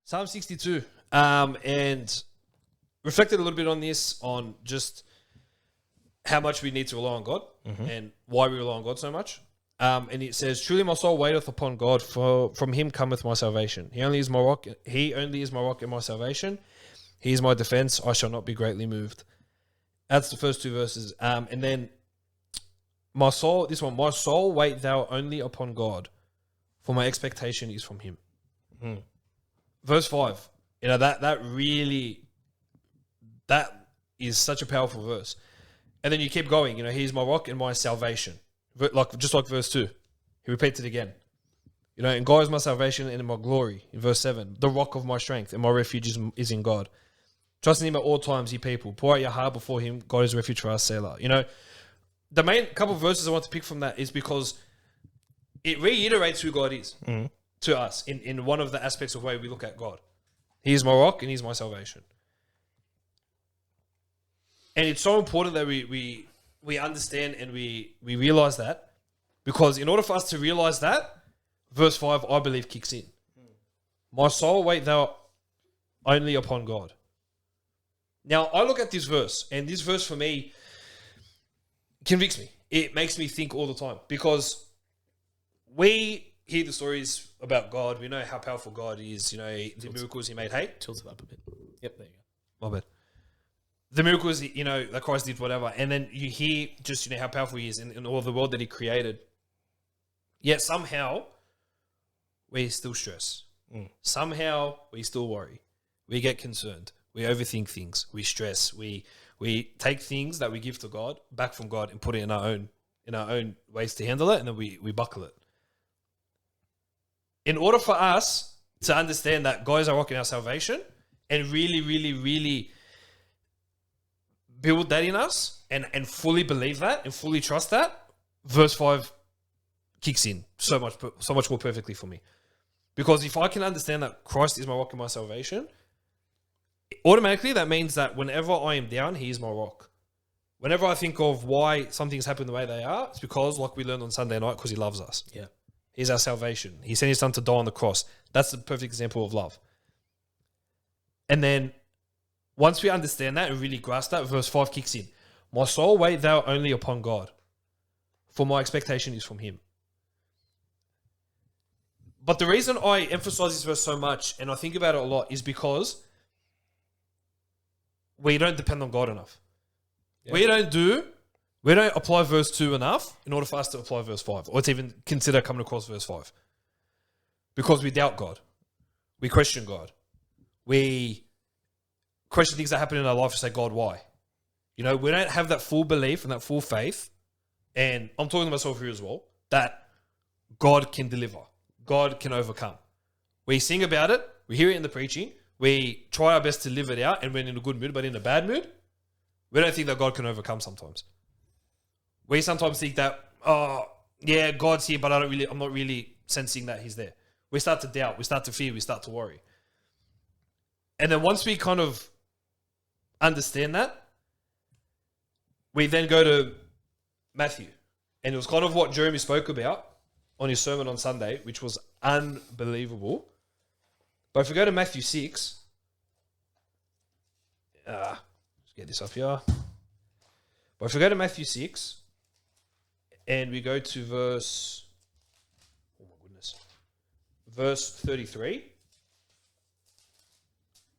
Psalm 62. And reflected a little bit on this, on just how much we need to rely on God and why we rely on God so much. And it says, "Truly my soul waiteth upon God, for from him cometh my salvation. He only is my rock. He only is my rock and my salvation. He is my defense. I shall not be greatly moved." That's the first two verses. And then my soul wait thou only upon God, for my expectation is from him. Verse 5. That is such a powerful verse. And then you keep going, he is my rock and my salvation. Just like verse 2. He repeats it again. And God is my salvation and my glory. In verse 7, the rock of my strength and my refuge is in God. Trust in him at all times, ye people. Pour out your heart before him. God is refuge for us, Selah. The main couple of verses I want to pick from that is because it reiterates who God is to us in one of the aspects of the way we look at God. He is my rock and he's my salvation. And it's so important that we understand and we realize that, because in order for us to realize that, verse 5, I believe, kicks in. My soul wait thou only upon God. Now, I look at this verse, and this verse for me convicts me. It makes me think all the time, because we hear the stories about God. We know how powerful God is, the miracles he made. Hey? Tilt it up a bit. Yep, there you My bad. The miracles, that Christ did, whatever. And then you hear just, how powerful he is in all the world that he created. Yet somehow, we still stress. Somehow, we still worry. We get concerned. We overthink things. We stress. We take things that we give to God, back from God, and put it in our own ways to handle it, and then we buckle it. In order for us to understand that God is our rock and our salvation, and really, really, really build that in us and fully believe that and fully trust that, verse 5 kicks in so much more perfectly for me. Because if I can understand that Christ is my rock and my salvation, automatically that means that whenever I am down, he is my rock. Whenever I think of why some things happen the way they are, it's because, like we learned on Sunday night, because he loves us. Yeah. He's our salvation. He sent his son to die on the cross. That's the perfect example of love. And then once we understand that and really grasp that, verse 5 kicks in. My soul wait thou only upon God, for my expectation is from him. But the reason I emphasize this verse so much, and I think about it a lot, is because we don't depend on God enough. Yeah. We don't apply verse 2 enough in order for us to apply verse 5, or to even consider coming across verse 5. Because we doubt God. We question God. We question things that happen in our life and say, God, why? We don't have that full belief and that full faith, and I'm talking to myself here as well, that God can deliver. God can overcome. We sing about it. We hear it in the preaching. We try our best to live it out, and we're in a good mood, but in a bad mood, we don't think that God can overcome sometimes. We sometimes think that, God's here, but I'm not really sensing that he's there. We start to doubt. We start to fear. We start to worry. And then once we kind of understand that, we then go to Matthew. And it was kind of what Jeremy spoke about on his sermon on Sunday, which was unbelievable. But if we go to Matthew 6, let's get this up here. But if we go to Matthew 6, and we go to verse 33.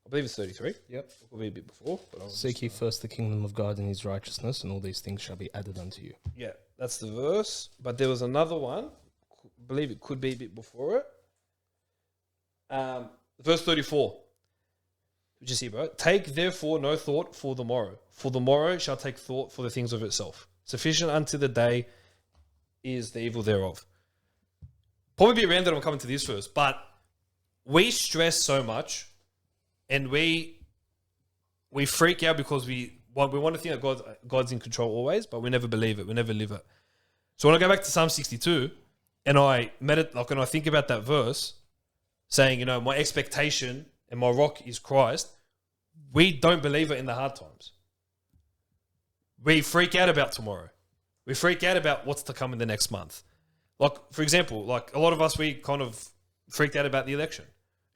I believe it's 33. Yep. It could be a bit before. But Seek ye first the kingdom of God and his righteousness, and all these things shall be added unto you. Yeah, that's the verse. But there was another one. I believe it could be a bit before it. Verse 34. Did you see, bro? Take therefore no thought for the morrow shall take thought for the things of itself. Sufficient unto the day is the evil thereof. Probably be random I'm coming to this verse, but we stress so much, and we freak out because we want to think that God's in control always, but we never believe it. We never live it. So when I go back to Psalm 62 and I meditate, when I think about that verse, saying, my expectation and my rock is Christ, we don't believe it in the hard times. We freak out about tomorrow. We freak out about what's to come in the next month. For example, a lot of us, we kind of freaked out about the election.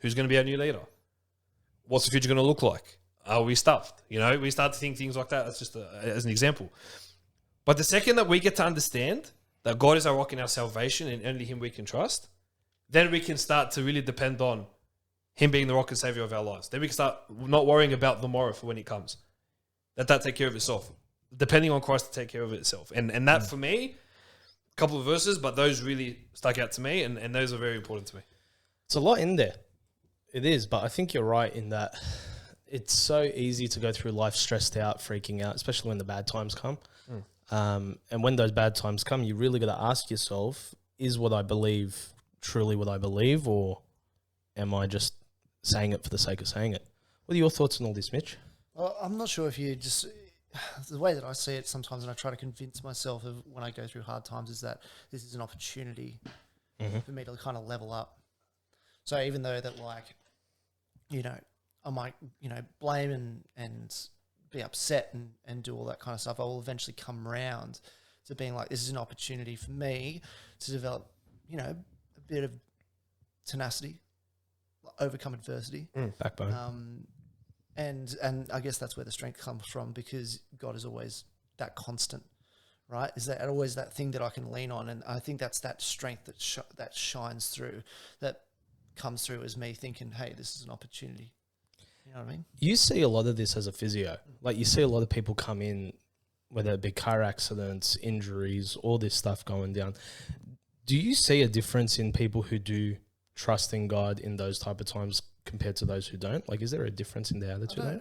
Who's going to be our new leader? what's the future going to look like? Are we stuffed? You know, we start to think things like that. That's just as an example. But the second that we get to understand that God is our rock and our salvation and only Him we can trust, then we can start to really depend on Him being the rock and savior of our lives. Then we can start not worrying about tomorrow for when it comes. That take care of itself. Depending on Christ to take care of itself. And that for me, a couple of verses, but those really stuck out to me and those are very important to me. It's a lot in there. It is, but I think you're right in that it's so easy to go through life stressed out, freaking out, especially when the bad times come. And when those bad times come, you really got to ask yourself, is what I believe truly what I believe, or am I just saying it for the sake of saying it? What are your thoughts on all this, Mitch? Well, I'm not sure if you just... The way that I see it sometimes, and I try to convince myself of when I go through hard times, is that this is an opportunity for me to kind of level up. So even though that, like, you know, I might, you know, blame and be upset and do all that kind of stuff, I will eventually come around to being like, this is an opportunity for me to develop, you know, a bit of tenacity, overcome adversity. Backbone. And I guess that's where the strength comes from, because God is always that constant, right? Is that always that thing that I can lean on? And I think that's that strength that shines through, that comes through as me thinking, hey, this is an opportunity. You know what I mean? You see a lot of this as a physio. Like, you see a lot of people come in, whether it be car accidents, injuries, all this stuff going down. Do you see a difference in people who do trust in God in those type of times compared to those who don't? Like, is there a difference in the attitude?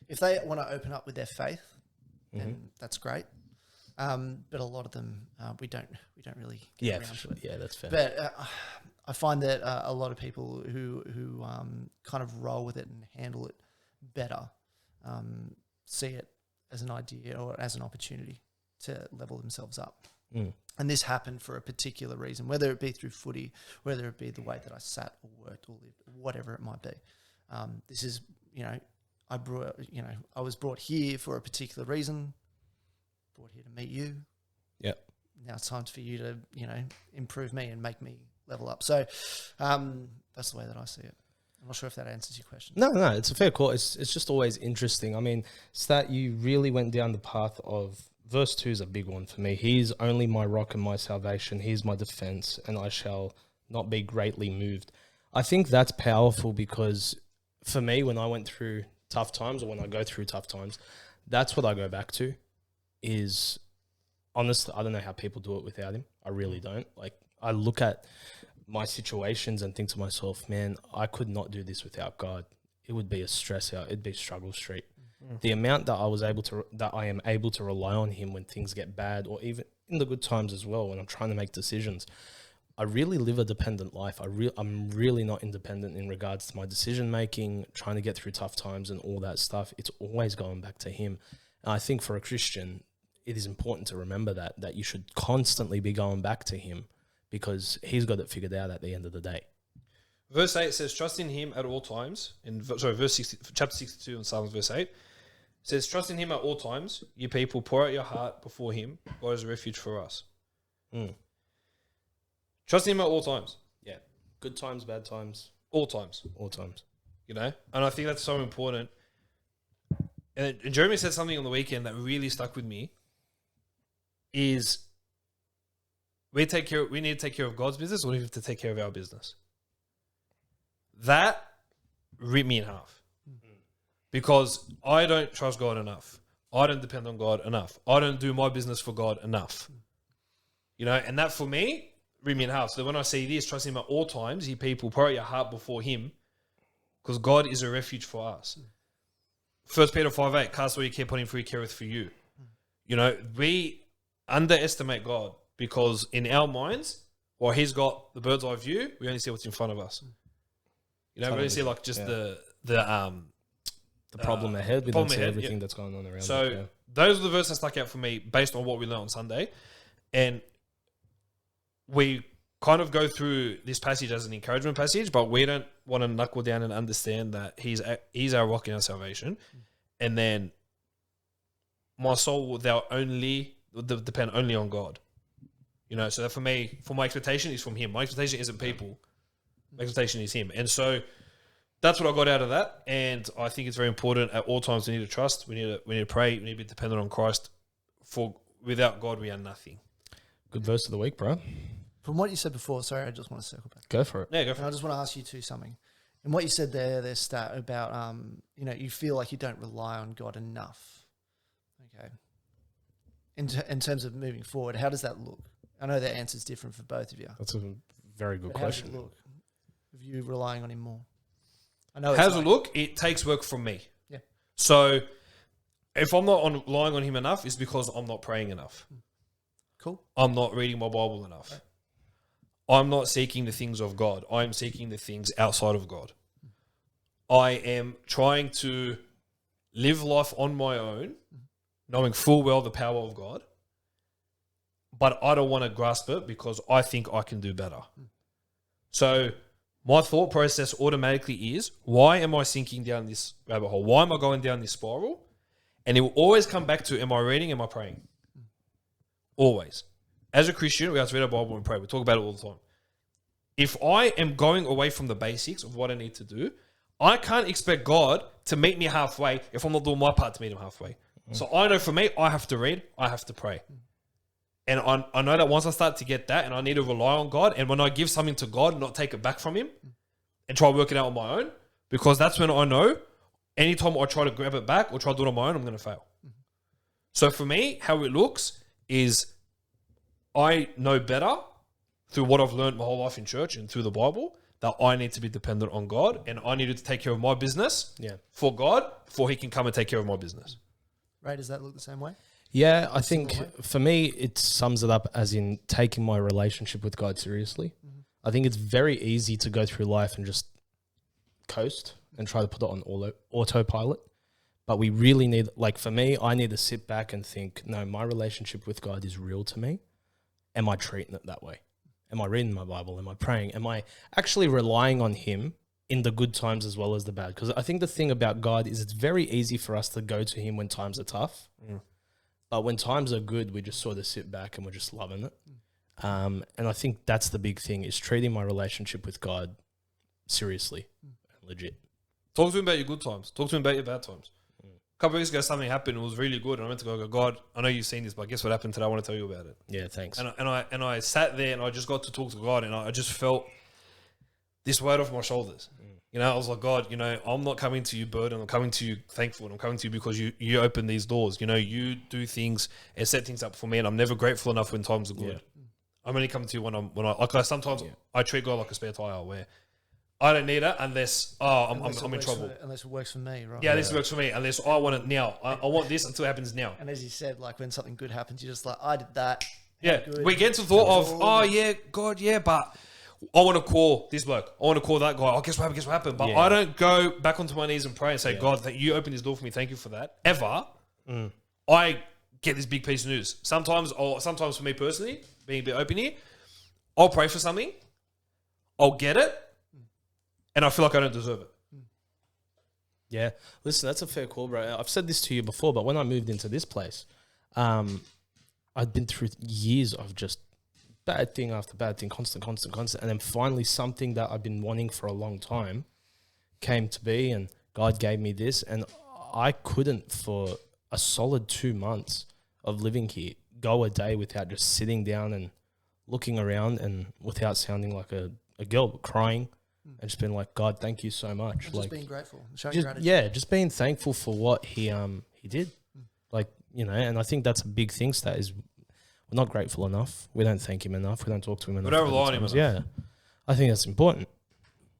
If they want to open up with their faith, then that's great. But a lot of them, we don't really get around to it. Yeah, that's fair. But I find that a lot of people who kind of roll with it and handle it better, see it as an idea or as an opportunity to level themselves up. And this happened for a particular reason, whether it be through footy, whether it be the way that I sat or worked or lived, whatever it might be. This is, you know, I was brought here for a particular reason, brought here to meet you. Yep. Now it's time for you to, you know, improve me and make me level up. So that's the way that I see it. I'm not sure if that answers your question. No, it's a fair call. It's just always interesting. I mean, it's that you really went down the path of... Verse 2 is a big one for me. He is only my rock and my salvation. He is my defense, and I shall not be greatly moved. I think that's powerful, because for me, when I went through tough times, or when I go through tough times, that's what I go back to. Is honestly, I don't know how people do it without him. I really don't. Like, I look at my situations and think to myself, man, I could not do this without God. It would be a stress out. It'd be struggle street. The amount that I am able to rely on him when things get bad, or even in the good times as well, when I'm trying to make decisions, I really live a dependent life. I'm really not independent in regards to my decision making, trying to get through tough times and all that stuff. It's always going back to him. And I think for a Christian, it is important to remember that you should constantly be going back to him, because he's got it figured out at the end of the day. Verse 8 says, trust in him at all times. Chapter 62 in Psalms, verse 8. Says, trust in him at all times. You people, pour out your heart before him. God is a refuge for us. Trust in him at all times. Yeah. Good times, bad times. All times. All times. You know? And I think that's so important. And Jeremy said something on the weekend that really stuck with me, is we need to take care of God's business, or we have to take care of our business. That ripped me in half. Because I don't trust God enough. I don't depend on God enough. I don't do my business for God enough. You know, and that for me, ripped me in half. So when I see this, trust him at all times, you people, pour out your heart before him, because God is a refuge for us. 1 Peter 5:8, cast all your care upon him, for he careth for you. You know, we underestimate God, because in our minds, while he's got the bird's eye view, we only see what's in front of us. You know, we only see like just the problem ahead. We don't see everything that's going on around. So those are the verses that stuck out for me based on what we learned on Sunday. And we kind of go through this passage as an encouragement passage, but we don't want to knuckle down and understand that he's our rock and our salvation. And then my soul will depend only on God. You know, so that for me, my expectation is from him. My expectation isn't people. My expectation is him. And so that's what I got out of that. And I think it's very important at all times. We need to trust. We need to pray. We need to be dependent on Christ. For without God, we are nothing. Good verse of the week, bro. From what you said before, sorry, I just want to circle back. Go for it. Yeah, go And for I it. just want to ask you two something. And what you said there, Stat, about, you feel like you don't rely on God enough. Okay. In terms of moving forward, how does that look? I know the answer's different for both of you. That's a very good But how does question. it look? Of you relying on him more? I know. How does it look? It takes work from me. Yeah. So if I'm not relying on him enough, it's because I'm not praying enough. Cool. I'm not reading my Bible enough. Right. I'm not seeking the things of God. I'm seeking the things outside of God. I am trying to live life on my own, knowing full well the power of God, but I don't want to grasp it because I think I can do better. So my thought process automatically is, why am I sinking down this rabbit hole? Why am I going down this spiral? And it will always come back to, am I reading? Am I praying? Always. As a Christian, we have to read our Bible and pray. We talk about it all the time. If I am going away from the basics of what I need to do, I can't expect God to meet me halfway if I'm not doing my part to meet him halfway. So I know for me, I have to read, I have to pray. And I know that once I start to get that and I need to rely on God, and when I give something to God, not take it back from him and try to work it out on my own, because that's when I know anytime I try to grab it back or try to do it on my own, I'm going to fail. So for me, how it looks is I know better through what I've learned my whole life in church and through the Bible that I need to be dependent on God, and I needed to take care of my business for God before he can come and take care of my business. Ray, does that look the same way? Yeah, I think for me, it sums it up as in taking my relationship with God seriously. I think it's very easy to go through life and just coast and try to put it on autopilot. But we really need, like for me, I need to sit back and think, no, my relationship with God is real to me. Am I treating it that way? Am I reading my Bible? Am I praying? Am I actually relying on him in the good times as well as the bad? Because I think the thing about God is it's very easy for us to go to him when times are tough. But when times are good, we just sort of sit back and we're just loving it. And I think that's the big thing, is treating my relationship with God seriously and legit. Talk to him about your good times. Talk to him about your bad times. A couple of weeks ago, something happened. It was really good. And I went to go, God, I know you've seen this, but guess what happened today? I want to tell you about it. Yeah, thanks. And I sat there and I just got to talk to God, and I just felt this weight off my shoulders. I was like, God, I'm not coming to you burdened. I'm coming to you thankful. And I'm coming to you because you open these doors. You do things and set things up for me. And I'm never grateful enough when times are good. I'm only coming to you when I sometimes I treat God like a spare tire where I don't need it unless I'm in trouble. Unless it works for me, right? Yeah, this works for me. Unless I want it now. I want this until it happens now. And as you said, like when something good happens, you're just like, I did that. Yeah, Good. we get to the thought of, God, but I want to call this bloke. I want to call that guy. Guess what happened? But I don't go back onto my knees and pray and say, God, that you opened this door for me. Thank you for that. Ever. I get this big piece of news. Sometimes for me personally, being a bit open here, I'll pray for something. I'll get it. And I feel like I don't deserve it. Yeah. Listen, that's a fair call, bro. I've said this to you before, but when I moved into this place, I'd been through years of just bad thing after bad thing, constant. And then finally something that I've been wanting for a long time came to be, and God gave me this. And I couldn't, for a solid 2 months of living here, go a day without just sitting down and looking around and without sounding like a girl, but crying. And just being like, God, thank you so much. Just like being grateful. Showing just, gratitude. yeah, just being thankful for what he did. Like, and I think that's a big thing, Stat, is we're not grateful enough. We don't thank him enough. We don't talk to him enough. We don't rely on him enough. Yeah. I think that's important.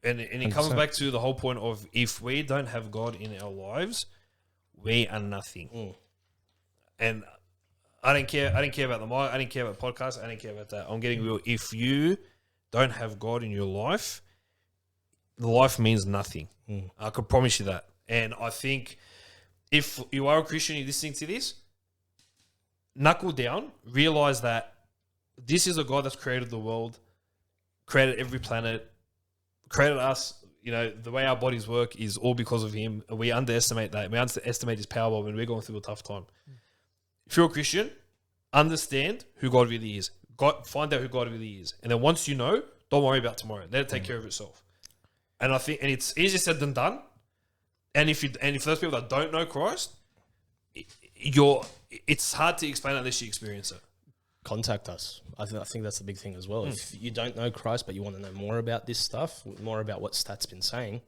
And it comes back to the whole point of, if we don't have God in our lives, we are nothing. And I don't care about the mic. I didn't care about podcasts. I didn't care about that. I'm getting real. If you don't have God in your life, the life means nothing. I can promise you that. And I think if you are a Christian, you're listening to this, knuckle down, realize that this is a God that's created the world, created every planet, created us. The way our bodies work is all because of him. And we underestimate that. We underestimate his power when we're going through a tough time. If you're a Christian, understand who God really is. Find out who God really is. And then once you know, don't worry about tomorrow. Let it take care of itself. And I think, and it's easier said than done. And if those people that don't know Christ, it's hard to explain unless you experience it. Contact us. I think that's the big thing as well. If you don't know Christ, but you want to know more about this stuff, more about what Stat's been saying,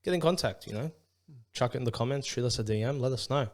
get in contact, Chuck it in the comments, shoot us a DM, let us know.